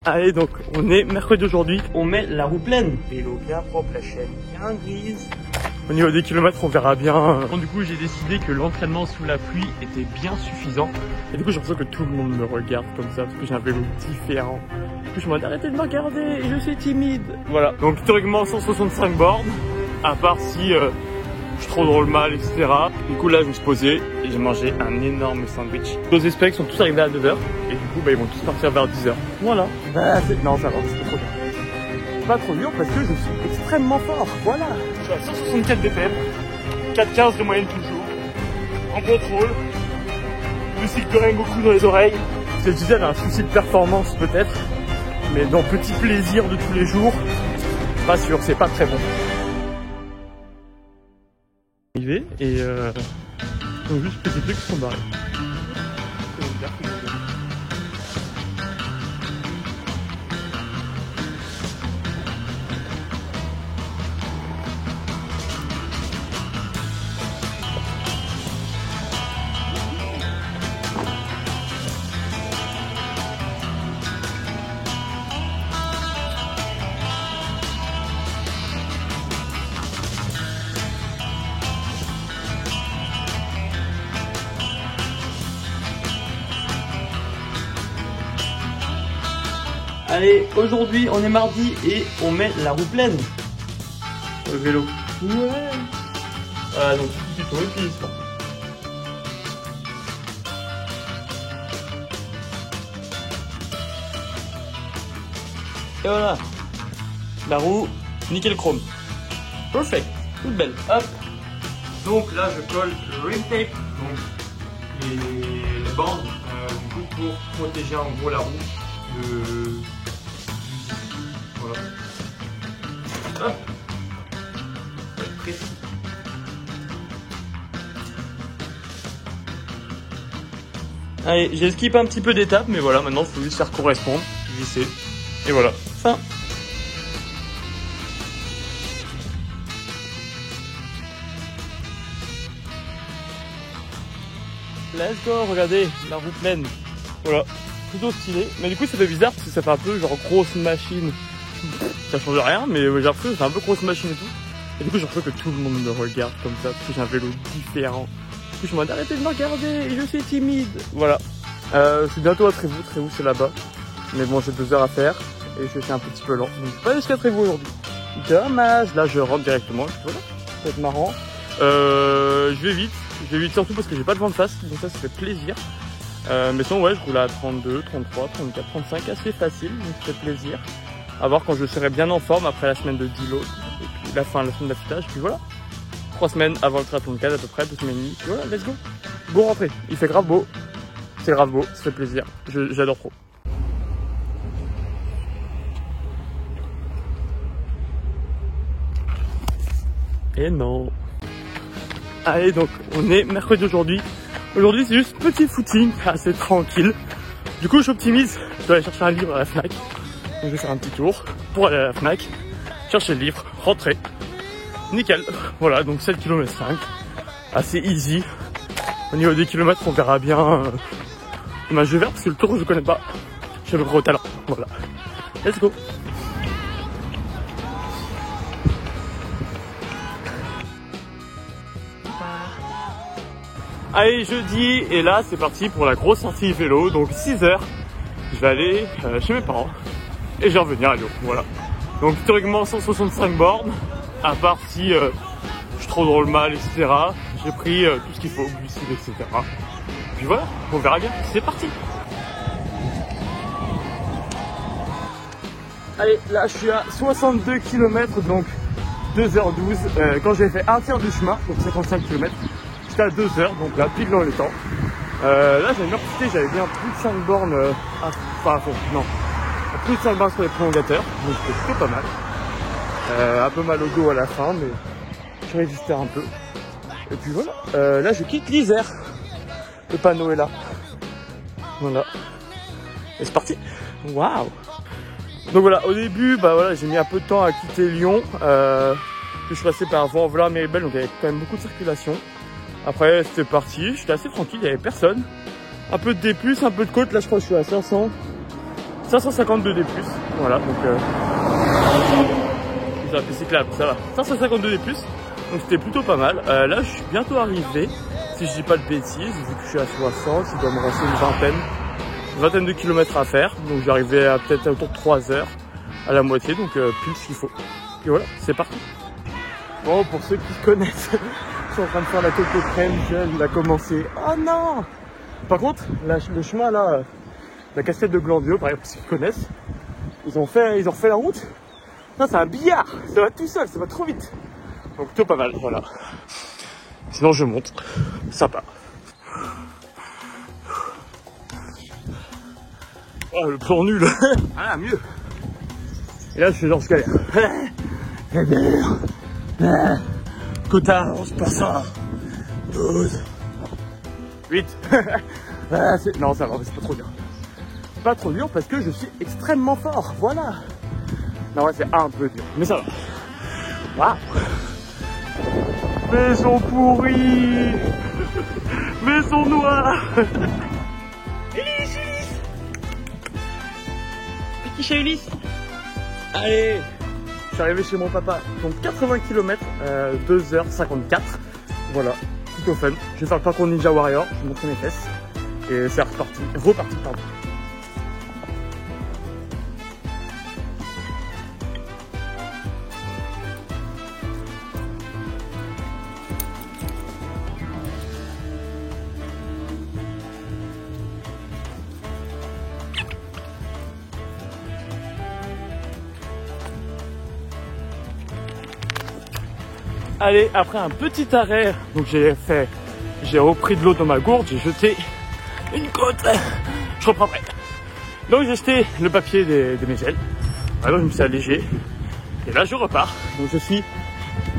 Allez, donc on est mercredi aujourd'hui, on met la roue pleine. Vélo bien propre, la chaîne bien grise. Au niveau des kilomètres, on verra bien. Bon, du coup, j'ai décidé que l'entraînement sous la pluie était bien suffisant. Et du coup, j'ai l'impression que tout le monde me regarde comme ça parce que j'ai un vélo différent. Du coup, je me dis arrêtez de me regarder, je suis timide. Voilà, donc théoriquement 165 bornes, à part si je suis trop dans le mal, etc. Du coup, là, je me suis posé et j'ai mangé un énorme sandwich. Nos specs sont tous arrivés à 9h et du coup, ils vont tous partir vers 10h. Voilà. Non, ça va, c'est trop dur. Pas trop dur parce que je suis extrêmement fort. Voilà. Je suis à 164 BPM, 4,15 de moyenne toujours, en contrôle, musique de Rengoku dans les oreilles. Je disais, j'avais un souci de performance peut-être, mais dans petit plaisir de tous les jours, pas sûr, c'est pas très bon. Arrivé et donc juste petits trucs qui sont barrés. Allez, aujourd'hui on est mardi et on met la roue pleine sur le vélo. Ouais. Voilà, donc petit tuto et puis c'est parti. Et voilà, la roue nickel chrome. Perfect, toute belle. Hop. Donc là je colle le rim tape, donc les bandes du coup pour protéger en gros la roue. Voilà. Hop. Précis. Allez, j'ai skip un petit peu d'étapes, mais voilà, maintenant il faut juste faire correspondre, visser, et voilà, fin. Let's go, regardez, la roue pleine. Voilà. Plutôt stylé, mais du coup ça fait bizarre parce que ça fait un peu genre grosse machine. Ça change rien, mais j'ai l'impression que c'est un peu grosse machine et tout. Et du coup j'ai l'impression que tout le monde me regarde comme ça parce que j'ai un vélo différent. Du coup je me dis arrêtez de me regarder, je suis timide. Voilà. Je suis bientôt à Trévoux, Trévoux c'est là-bas. Mais bon j'ai 2 heures à faire et je suis un petit peu lent. Donc pas jusqu'à Trévoux aujourd'hui. Dommage, là je rentre directement. Voilà, ça va être marrant. Je vais vite surtout parce que j'ai pas de vent de face, donc ça fait plaisir. Mais sinon ouais je roule à 32, 33, 34, 35 assez facile, donc ça fait plaisir. À voir quand je serai bien en forme après la semaine de Dilo et puis la semaine d'affûtage, puis voilà. 3 semaines avant le triathlon 4 à peu près, 2 semaines et demie, puis voilà, let's go. Go rentrer, il fait grave beau, c'est grave beau, ça fait plaisir, j'adore trop. Et non. Allez donc on est mercredi aujourd'hui. Aujourd'hui c'est juste petit footing, assez tranquille. Du coup j'optimise, je dois aller chercher un livre à la Fnac. Donc je vais faire un petit tour pour aller à la Fnac, chercher le livre, rentrer. Nickel, voilà donc 7 km 5, assez easy. Au niveau des kilomètres on verra bien ma jeu vert parce que le tour je connais pas. Je suis à peu près au talent, voilà. Let's go. Allez jeudi et là c'est parti pour la grosse sortie vélo, donc 6h, je vais aller chez mes parents et je vais revenir à Lyon, voilà. Donc théoriquement 165 bornes, à part si je suis trop dans le mal, etc. J'ai pris tout ce qu'il faut, glucides, etc. Puis voilà, on verra bien, c'est parti. Allez, là je suis à 62 km, donc 2h12, quand j'ai fait un tiers du chemin, donc 55 km. J'étais à 2h, donc là, pile dans les temps. Là, j'avais bien profité, j'avais bien plus de 5 bornes, plus de 5 bornes sur les prolongateurs, donc c'était plutôt pas mal. Un peu mal au dos à la fin, mais je résistais un peu. Et puis voilà, là, je quitte l'Isère. Le panneau est là. Voilà. Et c'est parti. Waouh. Donc voilà, au début, bah voilà, j'ai mis un peu de temps à quitter Lyon. Je suis passé par Vaux-en-Velin-Méribel, donc il y avait quand même beaucoup de circulation. Après c'était parti, j'étais assez tranquille, il n'y avait personne. Un peu de D+, un peu de côte, là je crois que je suis à 500 552 D+, voilà, donc j'ai un peu cyclable, ça va. 552 D+, donc c'était plutôt pas mal. Là, je suis bientôt arrivé, si je dis pas de bêtises, vu que je suis à 60, il doit me rester une vingtaine de kilomètres à faire. Donc je vais arriver à peut-être autour de 3 heures, à la moitié, donc pile ce qu'il faut. Et voilà, c'est parti. Bon, pour ceux qui connaissent, je suis en train de faire la Coco Crème, il a commencé. Oh non! Par contre, le chemin là, la cascade de Glandiau, par exemple, pour ceux qui connaissent, ils ont fait la route. Non, c'est un billard, ça va tout seul, ça va trop vite. Donc plutôt pas mal, voilà. Sinon je monte, sympa. Oh, le plan nul. Ah, mieux. Et là, je suis dans ce galère. Quota 11%. 12. 8. Non, ça va, c'est pas trop dur. Pas trop dur parce que je suis extrêmement fort. Voilà. Non, ouais, c'est un peu dur, mais ça va. Waouh. Maison pourrie. Maison noire. Ulysse, Ulysse. Petit chat Ulysse. Allez. Je suis arrivé chez mon papa. Donc 80 km, 2h54. Voilà, plutôt fun. Je vais faire le parcours Ninja Warrior. Je vais montrer mes fesses. Et c'est reparti. Reparti, pardon. Allez, après un petit arrêt, donc j'ai repris de l'eau dans ma gourde, j'ai jeté une côte, je reprends après. Donc j'ai jeté le papier des mégelles, alors je me suis allégé, et là je repars, donc je suis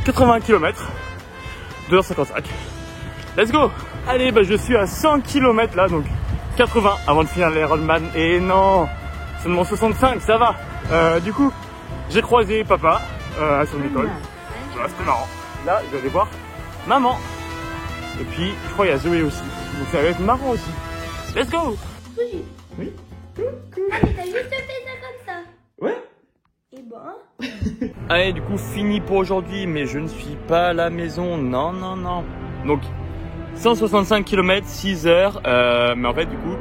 80 km, 2h55, let's go. Allez, bah je suis à 100 km là, donc 80 avant de finir l'Ironman, et non, seulement 65, ça va. Du coup, j'ai croisé papa à son école, voilà, c'était marrant. Là, je vais aller voir maman. Et puis, je crois qu'il y a Zoé aussi. Donc ça va être marrant aussi. Let's go. Oui. Oui. Ah, mais t'as juste fait ça comme ça. Ouais. Et bon. Allez, du coup, fini pour aujourd'hui. Mais je ne suis pas à la maison. Non, non, non. Donc, 165 km, 6 heures. Mais en fait, du coup,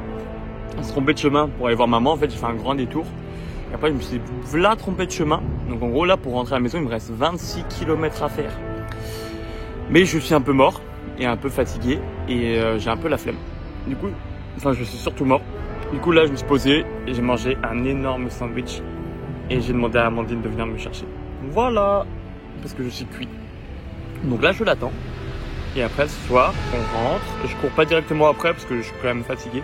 on se trompait de chemin pour aller voir maman. En fait, j'ai fait un grand détour. Et après, je me suis trompé de chemin. Donc, en gros, là, pour rentrer à la maison, il me reste 26 km à faire. Mais je suis un peu mort et un peu fatigué et j'ai un peu la flemme. Du coup, enfin je suis surtout mort. Du coup là je me suis posé et j'ai mangé un énorme sandwich et j'ai demandé à Amandine de venir me chercher. Voilà, parce que je suis cuit. Donc là je l'attends et après ce soir on rentre. Je cours pas directement après parce que je suis quand même fatigué.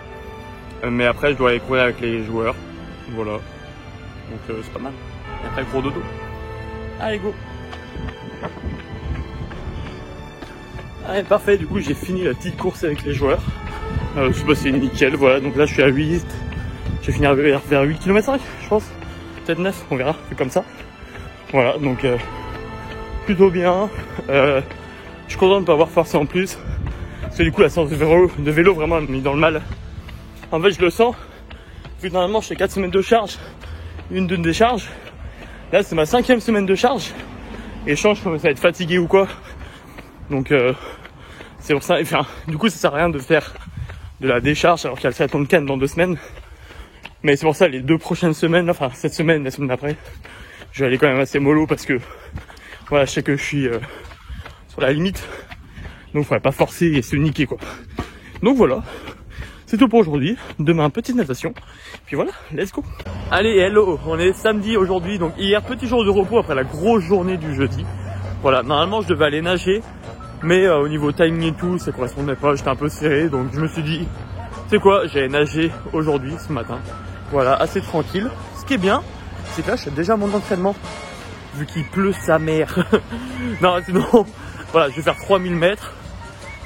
Mais après je dois aller courir avec les joueurs. Voilà, donc c'est pas mal. Et après gros dodo. Allez go. Allez, parfait, du coup j'ai fini la petite course avec les joueurs. Je sais pas, c'est nickel, voilà, donc là je suis à 8. Je vais finir vers 8 km 5, je pense. Peut-être 9, on verra, c'est comme ça. Voilà, donc plutôt bien. Je suis content de ne pas avoir forcé en plus. Parce que du coup la séance de vélo vraiment m'a mis dans le mal. En fait je le sens. Vu que normalement je fais 4 semaines de charge, une de décharge. Là c'est ma 5e semaine de charge. Et je sens que je commence à être fatigué ou quoi. Donc c'est pour ça, enfin, du coup ça sert à rien de faire de la décharge alors qu'il y a le triathlon de Cannes dans 2 semaines. Mais c'est pour ça les 2 prochaines semaines, enfin cette semaine, la semaine d'après, je vais aller quand même assez mollo parce que voilà, je sais que je suis sur la limite. Donc faudrait pas forcer et se niquer quoi. Donc voilà, c'est tout pour aujourd'hui. Demain petite natation. Puis voilà, let's go. Allez, hello, on est samedi aujourd'hui, donc hier petit jour de repos après la grosse journée du jeudi. Voilà, normalement je devais aller nager. Mais au niveau timing et tout, ça correspondait pas, j'étais un peu serré, donc je me suis dit, tu sais quoi, j'allais nager aujourd'hui, ce matin. Voilà, assez tranquille. Ce qui est bien, c'est que là, je fais déjà mon entraînement, vu qu'il pleut sa mère. Non, sinon, voilà, je vais faire 3000 mètres.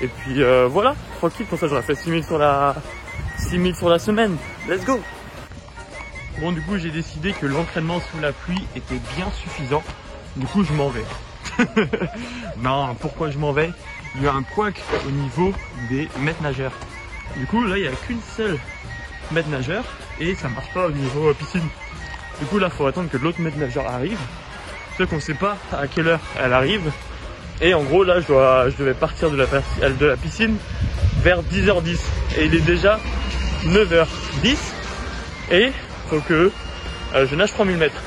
Et puis voilà, tranquille, pour ça j'aurais fait 6000 sur la semaine. Let's go. Bon, du coup, j'ai décidé que l'entraînement sous la pluie était bien suffisant. Du coup, je m'en vais. Non, pourquoi je m'en vais? Il y a un couac au niveau des maîtres nageurs. Du coup là il n'y a qu'une seule maître nageur et ça marche pas au niveau piscine. Du coup là faut attendre que l'autre maître nageur arrive, sauf qu'on sait pas à quelle heure elle arrive. Et en gros là je devais partir de la piscine vers 10h10 et il est déjà 9h10 et faut que je nage 3000 mètres.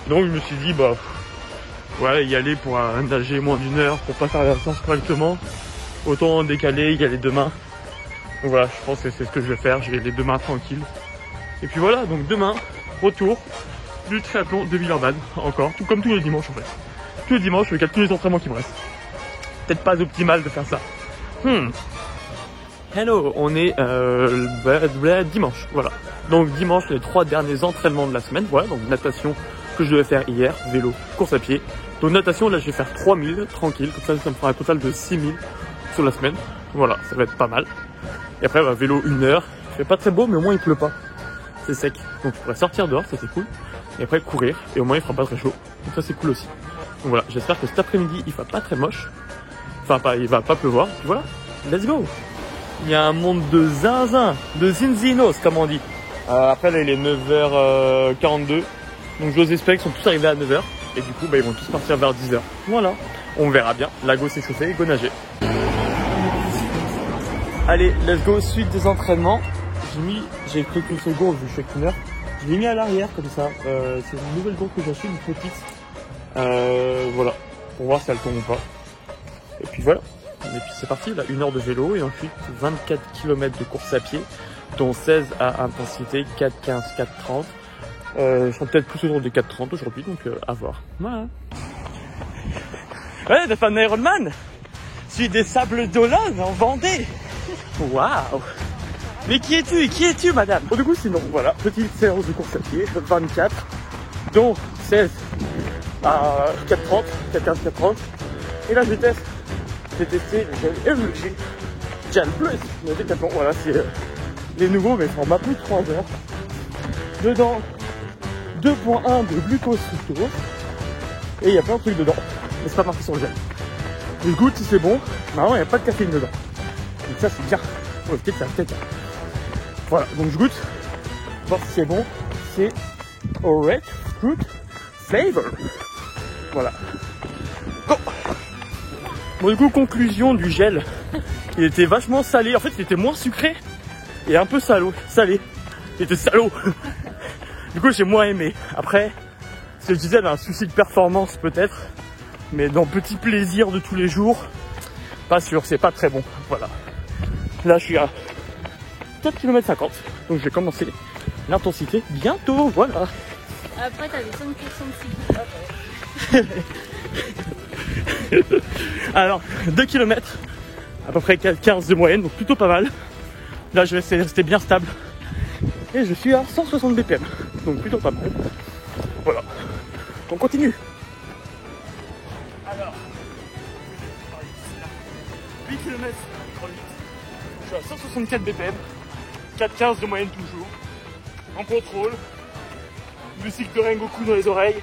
Donc je me suis dit bah ouais, y aller pour nager moins d'une heure pour pas faire la séance correctement, autant décaler, y aller demain. Donc voilà, je pense que c'est ce que je vais faire, je vais aller demain tranquille. Et puis voilà, donc demain, retour du triathlon de Villeurbanne, encore, tout comme tous les dimanches en fait. Tous les dimanches, je regarde tous les entraînements qui me restent. Peut-être pas optimal de faire ça. Hello, on est dimanche, voilà. Donc dimanche, les 3 derniers entraînements de la semaine, voilà, donc natation que je devais faire hier, vélo, course à pied. Donc natation, là je vais faire 3000, tranquille, comme ça me fera un total de 6000 sur la semaine. Voilà, ça va être pas mal. Et après, vélo 1 heure, il fait pas très beau, mais au moins il pleut pas. C'est sec, donc je pourrais sortir dehors, ça c'est cool. Et après courir, et au moins il fera pas très chaud, donc ça c'est cool aussi. Donc voilà, j'espère que cet après-midi il fera pas très moche. Enfin, il va pas pleuvoir, puis voilà, let's go. Il y a un monde de zinzin, de zinzinos comme on dit. Après là il est 9h42, donc j'ose espérer qu'ils sont tous arrivés à 9h. Et du coup ils vont tous partir vers 10h. Voilà, on verra bien, la go s'est chauffée, go nager. Allez, let's go, suite des entraînements. J'ai pris quelques gourdes vu que je suis qu'une heure. Je l'ai mis à l'arrière comme ça, c'est une nouvelle gourde que j'ai achetée, une petite. Voilà, pour voir si elle tombe ou pas. Et puis voilà. Et puis c'est parti, là, 1 heure de vélo et ensuite 24 km de course à pied, dont 16 à intensité, 4,15, 4,30. Je serai peut-être plus autour des 4,30 aujourd'hui, donc à voir. Voilà. Ouais, t'as fait un Ironman. Celui des Sables d'Olonne en Vendée. Waouh. Mais qui es-tu, madame? Bon, du coup, sinon, voilà, petite séance de course à pied, 24, dont 16 à 4,30, 4,15, 4,30. Et là, j'ai testé le gel MG Gel Plus, le Décathlon. Voilà, c'est les nouveaux, mais format plus de 3 heures. Dedans, 2,1 de glucose fructose. Et il y a plein de trucs dedans, mais c'est pas marqué sur le gel. Je goûte si c'est bon. Normalement, il n'y a pas de caféine dedans. Donc ça, c'est bien. Faut éviter de faire caca. Voilà, donc je goûte. Voir si c'est bon. C'est Orange Fruit Flavor. Voilà. Go. Bon, du coup, conclusion du gel. Il était vachement salé. En fait, il était moins sucré et un peu salé. Il était salaud. Du coup, j'ai moins aimé. Après, ce que je disais, un souci de performance peut-être. Mais dans petit plaisir de tous les jours, pas sûr, c'est pas très bon. Voilà. Là, je suis à 4,50 km. Donc, je vais commencer l'intensité bientôt. Voilà. Après, t'avais 5% de sucre. Alors, 2 km, à peu près 15 de moyenne, donc plutôt pas mal. Là, je vais essayer de rester bien stable. Et je suis à 160 BPM, donc plutôt pas mal. Voilà. On continue. Alors, 8 km, je suis à 164 BPM, 4,15 de moyenne toujours. En contrôle, musique de Rengoku dans les oreilles.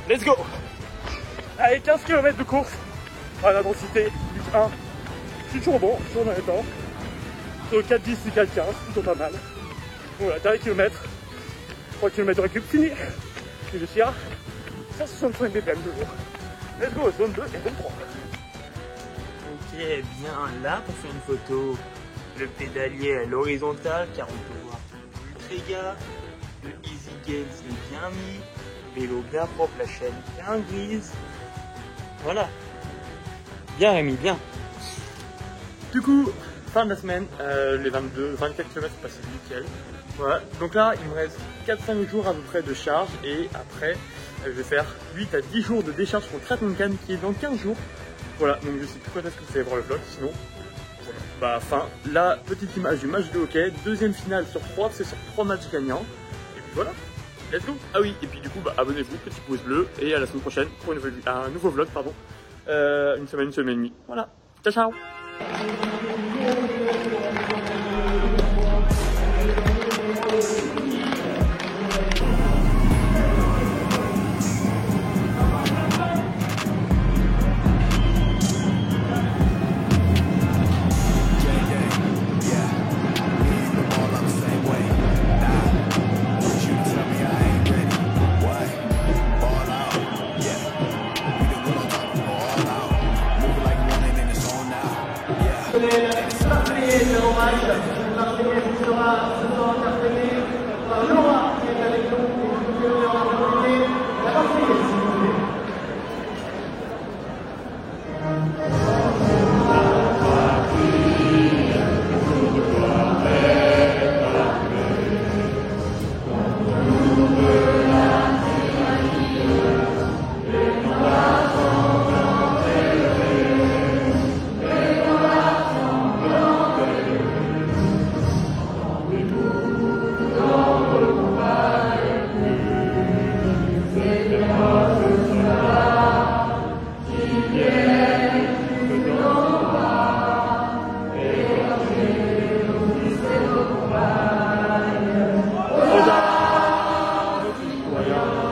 Let's go! Allez, 15 km de course à la densité du 1. Je suis toujours bon, toujours dans les temps. Sur 4,10 et 4,15, plutôt pas mal. Voilà, dernier kilomètre. 3 km de récup fini. Et je suis à 165 BPM toujours. Let's go, zone 2 et zone 3. Ok, bien là pour faire une photo, le pédalier à l'horizontale car on peut voir l'Ultrega, le Easy Gain c'est bien mis, vélo bien propre, la chaîne bien grise. Voilà, bien Rémi, bien. Du coup, fin de la semaine, les 24 km sont passés nickel. Voilà, donc là il me reste 4-5 jours à peu près de charge et après je vais faire 8 à 10 jours de décharge pour le triathlon de Cannes qui est dans 15 jours. Voilà, donc je sais plus quand est-ce que vous allez voir le vlog, sinon voilà. Bah fin, la petite image du match de hockey, deuxième finale sur 3, c'est sur 3 matchs gagnants. Et puis voilà, let's go. Ah oui, et puis du coup abonnez-vous, petit pouce bleu et à la semaine prochaine pour un nouveau vlog, pardon. Une semaine et demie. Voilà, ciao ciao. bien.